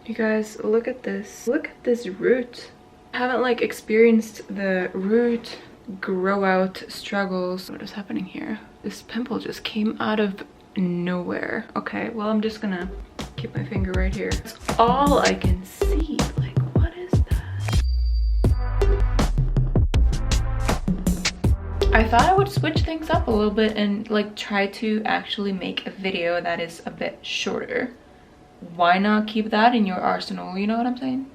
You guys, look at this. Look at this root. I haven't like experienced the root grow out struggles. What is happening here? This pimple just came out of nowhere. Okay, well, I'm just gonna keep my finger right here. That's all I can see. Like, what is that? I thought I would switch things up a little bit and like try to actually make a video that is a bit shorter. Why not keep that in your arsenal? You know what I'm saying?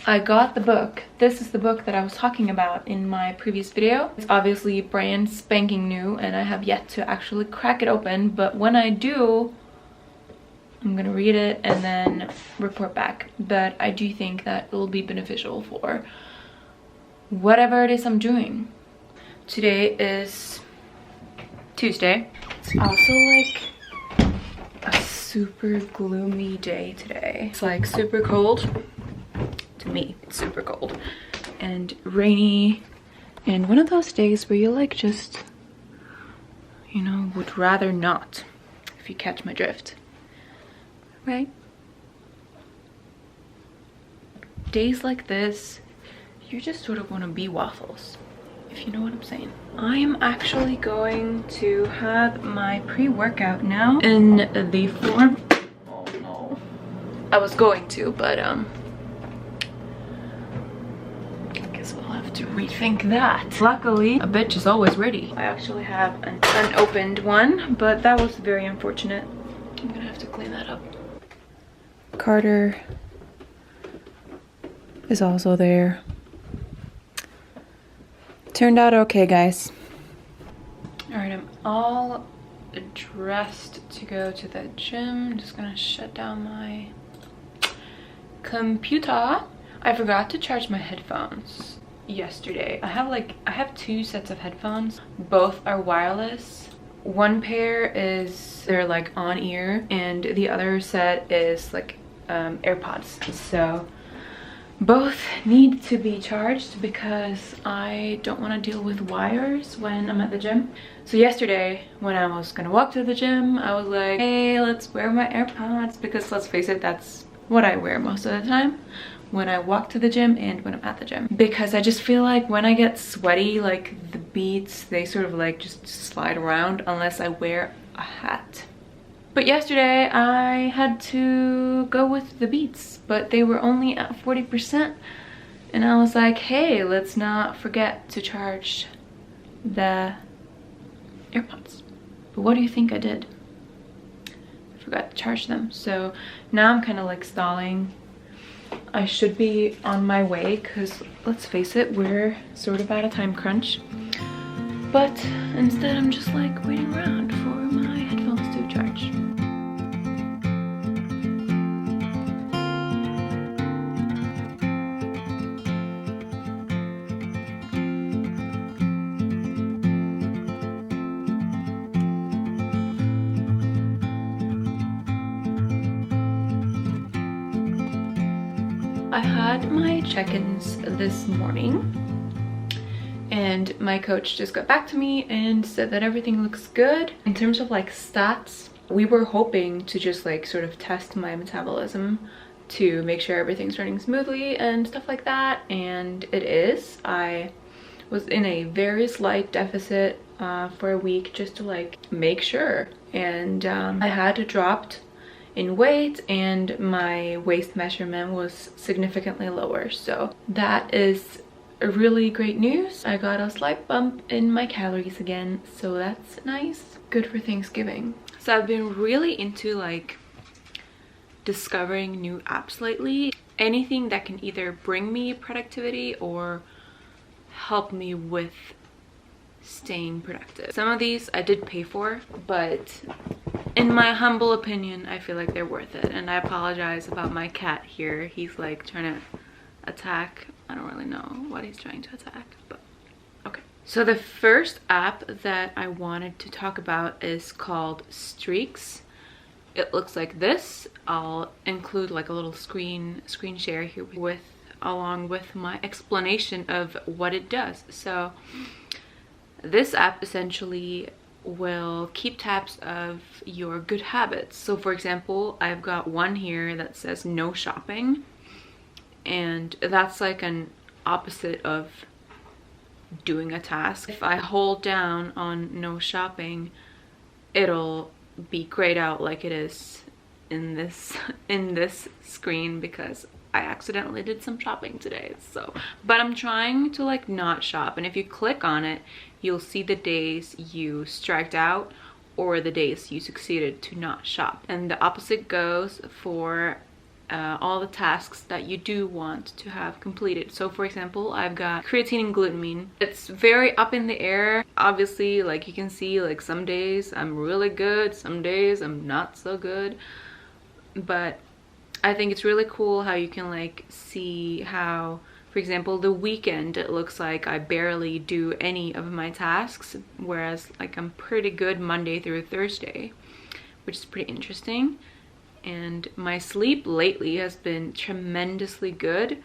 I got the book. This is the book that I was talking about in my previous video. It's obviously brand spanking new and I have yet to actually crack it open, but when I do, I'm gonna read it and then report back. But I do think that it will be beneficial for whatever it is I'm doing. Today is Tuesday. It's also like a super gloomy day today. It's like super cold. To me, it's super cold and rainy, and one of those days where you like just, you know, would rather not, if you catch my drift, right? Days like this, you just sort of want to be waffles, if you know what I'm saying. I am actually going to have my pre-workout now in the form, oh no, I was going to, but I guess we'll have to rethink that. Luckily, a bitch is always ready. I actually have an unopened one, but that was very unfortunate. I'm gonna have to clean that up. Carter is also there. Turned out okay, guys. All right, I'm all dressed to go to the gym. I'm just gonna shut down my computer. I forgot to charge my headphones yesterday. I have two sets of headphones. Both are wireless. One pair is, they're like on ear, and the other set is like AirPods. So both need to be charged because I don't want to deal with wires when I'm at the gym. So yesterday when I was gonna walk to the gym, I was like, hey, let's wear my AirPods, because let's face it, that's what I wear most of the time when I walk to the gym and when I'm at the gym. Because I just feel like when I get sweaty, like the beats, they sort of like just slide around unless I wear a hat. But yesterday I had to go with the Beats, but they were only at 40%. And I was like, hey, let's not forget to charge the AirPods. But what do you think I did? I forgot to charge them. So now I'm kind of like stalling. I should be on my way because let's face it, we're sort of at a time crunch. But instead I'm just like waiting around for my headphones to charge. I had my check-ins this morning and my coach just got back to me and said that everything looks good. In terms of like stats, we were hoping to just like sort of test my metabolism to make sure everything's running smoothly and stuff like that, and it is. I was in a very slight deficit for a week just to like make sure, and I had dropped in weight and my waist measurement was significantly lower, so that is really great news. I got a slight bump in my calories again, so that's nice. Good for Thanksgiving. So I've been really into like discovering new apps lately. Anything that can either bring me productivity or help me with staying productive. Some of these I did pay for, but in my humble opinion, I feel like they're worth it. And I apologize about my cat here. He's like trying to attack. I don't really know what he's trying to attack, but okay. So the first app that I wanted to talk about is called Streaks. It looks like this. I'll include like a little screen share here along with my explanation of what it does. So this app essentially will keep tabs of your good habits. So for example, I've got one here that says no shopping, and that's like an opposite of doing a task. If I hold down on no shopping, it'll be grayed out like it is in this screen because I accidentally did some shopping today. So, but I'm trying to like not shop, and if you click on it, you'll see the days you striked out or the days you succeeded to not shop. And the opposite goes for all the tasks that you do want to have completed. So for example, I've got creatine and glutamine. It's very up in the air. Obviously, like you can see, like some days I'm really good, some days I'm not so good. But I think it's really cool how you can like see how, for example, the weekend it looks like I barely do any of my tasks, whereas like I'm pretty good Monday through Thursday, which is pretty interesting. And my sleep lately has been tremendously good,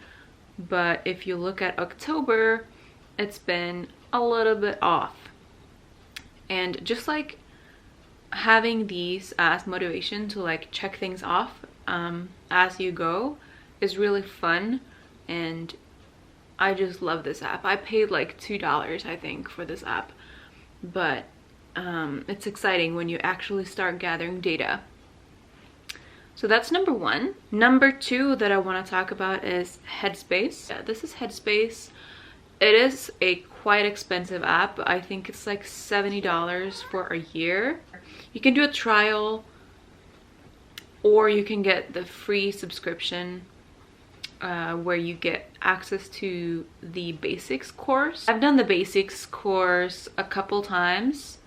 but if you look at October, it's been a little bit off. And just like having these as motivation to like check things off as you go is really fun, and I just love this app. I paid like $2 I think for this app, but it's exciting when you actually start gathering data. So that's number one. Number two that I want to talk about is Headspace. Yeah, this is Headspace. It is a quite expensive app. I think it's like $70 for a year. You can do a trial, or you can get the free subscription where you get access to the basics course. I've done the basics course a couple times,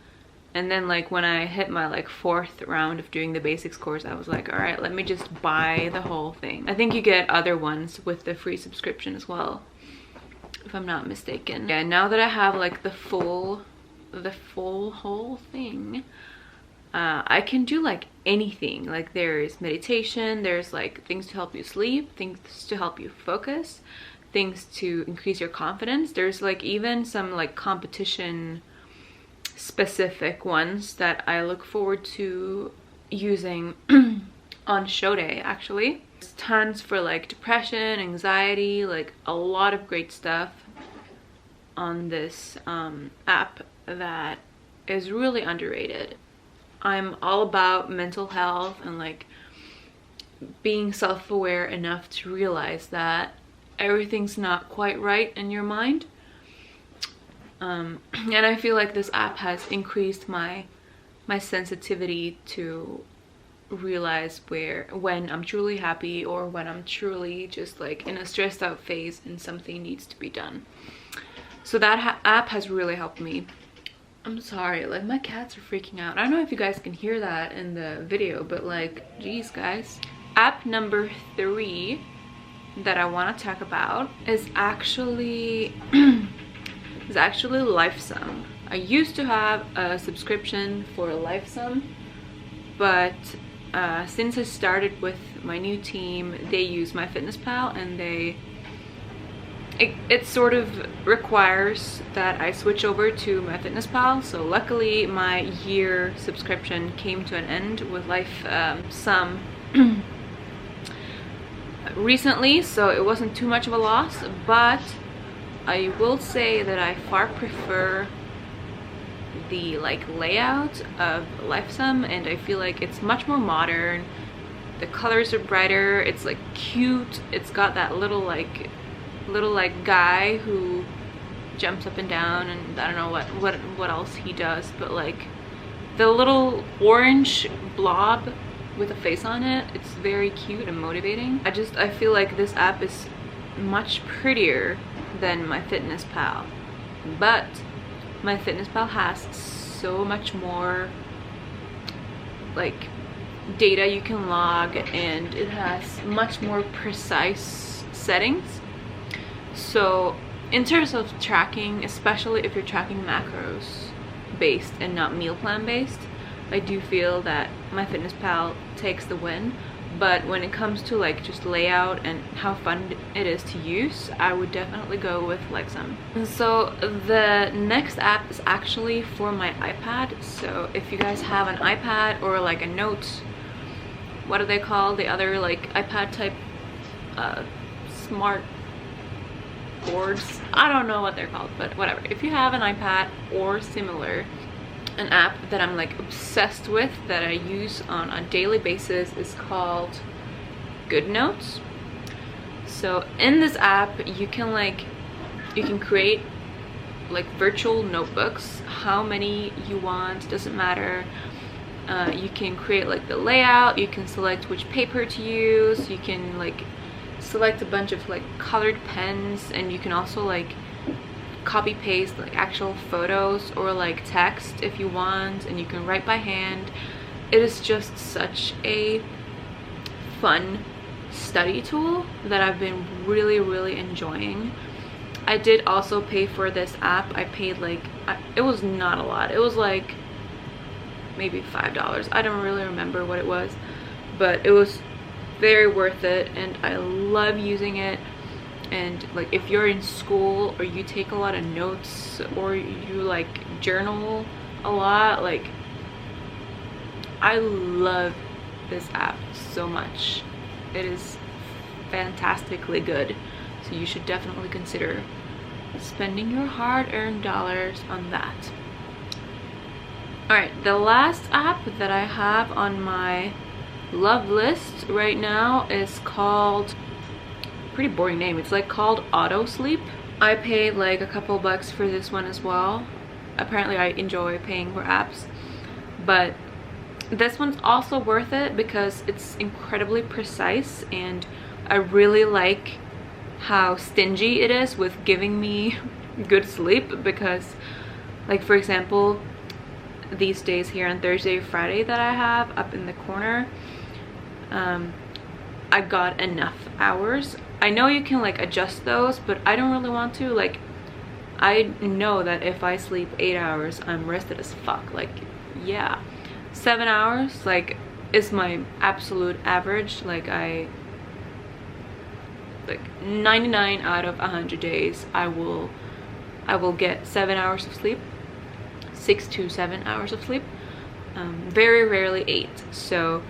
and then like when I hit my like 4th round of doing the basics course, I was like, all right, let me just buy the whole thing. I think you get other ones with the free subscription as well, if I'm not mistaken. Yeah, now that I have like the full whole thing, I can do like anything. Like there's meditation, there's like things to help you sleep, things to help you focus, things to increase your confidence. There's like even some like competition specific ones that I look forward to using on show day actually. There's tons for like depression, anxiety, like a lot of great stuff on this app that is really underrated. I'm all about mental health and like being self-aware enough to realize that everything's not quite right in your mind. And I feel like this app has increased my sensitivity to realize when I'm truly happy or when I'm truly just like in a stressed out phase and something needs to be done. So that app has really helped me. I'm sorry, like my cats are freaking out. I don't know if you guys can hear that in the video, but like, geez guys. App number 3 that I want to talk about is actually Lifesum. I used to have a subscription for Lifesum, but since I started with my new team, they use MyFitnessPal, and it sort of requires that I switch over to MyFitnessPal. So luckily my year subscription came to an end with LifeSum recently, so it wasn't too much of a loss. But I will say that I far prefer the like layout of LifeSum, and I feel like it's much more modern. The colors are brighter, it's like cute, it's got that little guy who jumps up and down, and I don't know what else he does, but like the little orange blob with a face on it, it's very cute and motivating. I feel like this app is much prettier than MyFitnessPal, but MyFitnessPal has so much more like data you can log, and it has much more precise settings. So in terms of tracking, especially if you're tracking macros based and not meal plan based, I do feel that MyFitnessPal takes the win. but when it comes to like just layout and how fun it is to use, I would definitely go with Lifesum. And so the next app is actually for my iPad. So if you guys have an iPad or like a Note, what are they called, the other like iPad type smart boards, I don't know what they're called, but whatever. If you have an iPad or similar, an app that I'm like obsessed with that I use on a daily basis is called Goodnotes. So in this app you can create like virtual notebooks, how many you want, doesn't matter. You can create like the layout, you can select which paper to use, you can like select a bunch of like colored pens, and you can also like copy paste like actual photos or like text if you want, and you can write by hand. It is just such a fun study tool that I've been really enjoying. I did also pay for this app. I paid like, it was not a lot, it was like maybe $5. I don't really remember what it was, but it was very worth it and I love using it. And like if you're in school or you take a lot of notes or you like journal a lot, like I love this app so much. It is fantastically good, so you should definitely consider spending your hard-earned dollars on that. Alright, the last app that I have on my love list right now is called, pretty boring name, it's like called Autosleep. I paid like a couple bucks for this one as well. Apparently I enjoy paying for apps, but this one's also worth it because it's incredibly precise, and I really like how stingy it is with giving me good sleep. Because like for example, these days here on Thursday, Friday that I have up in the corner, I got enough hours. I know you can like adjust those, but I don't really want to. Like I know that if I sleep 8 hours, I'm rested as fuck. Like yeah, 7 hours like is my absolute average. Like 99 out of 100 days I will get 7 hours of sleep, 6 to 7 hours of sleep, very rarely 8. So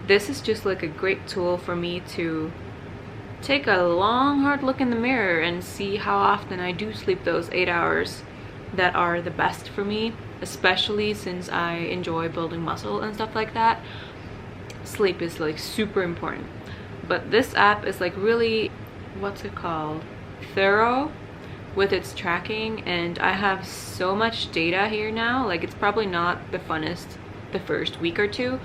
this is just like a great tool for me to take a long hard look in the mirror and see how often I do sleep those 8 hours that are the best for me, especially since I enjoy building muscle and stuff like that. Sleep is like super important. But this app is like really, what's it called, thorough with its tracking, and I have so much data here now. Like it's probably not the funnest the first week or two,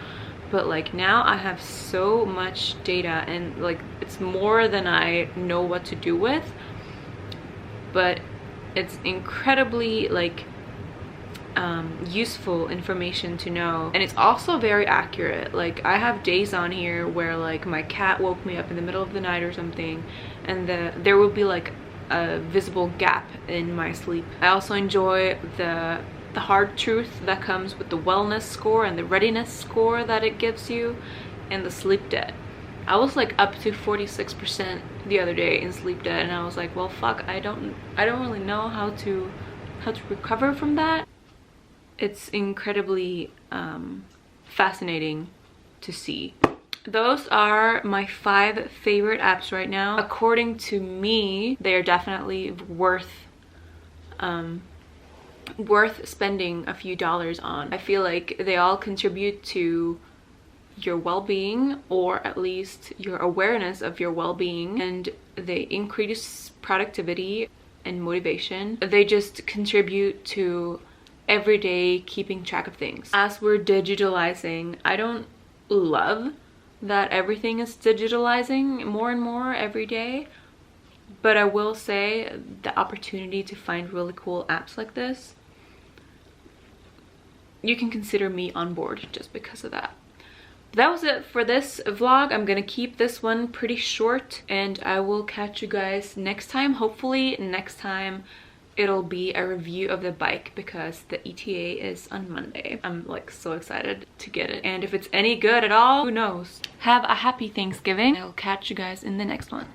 but like now I have so much data, and like it's more than I know what to do with, but it's incredibly like useful information to know, and it's also very accurate. Like I have days on here where like my cat woke me up in the middle of the night or something, and there will be like a visible gap in my sleep. I also enjoy the hard truth that comes with the wellness score and the readiness score that it gives you, and the sleep debt. I was like up to 46% the other day in sleep debt, and I was like, well fuck, I don't really know how to recover from that. It's incredibly fascinating to see. Those are my 5 favorite apps right now. According to me, they are definitely worth spending a few dollars on. I feel like they all contribute to your well-being, or at least your awareness of your well-being, and they increase productivity and motivation. They just contribute to everyday keeping track of things. As we're digitalizing, I don't love that everything is digitalizing more and more every day, but I will say the opportunity to find really cool apps like this, you can consider me on board just because of that. That was it for this vlog. I'm gonna keep this one pretty short, and I will catch you guys next time. Hopefully next time it'll be a review of the bike because the ETA is on Monday. I'm like so excited to get it, and if it's any good at all, who knows. Have a happy Thanksgiving. I'll catch you guys in the next one.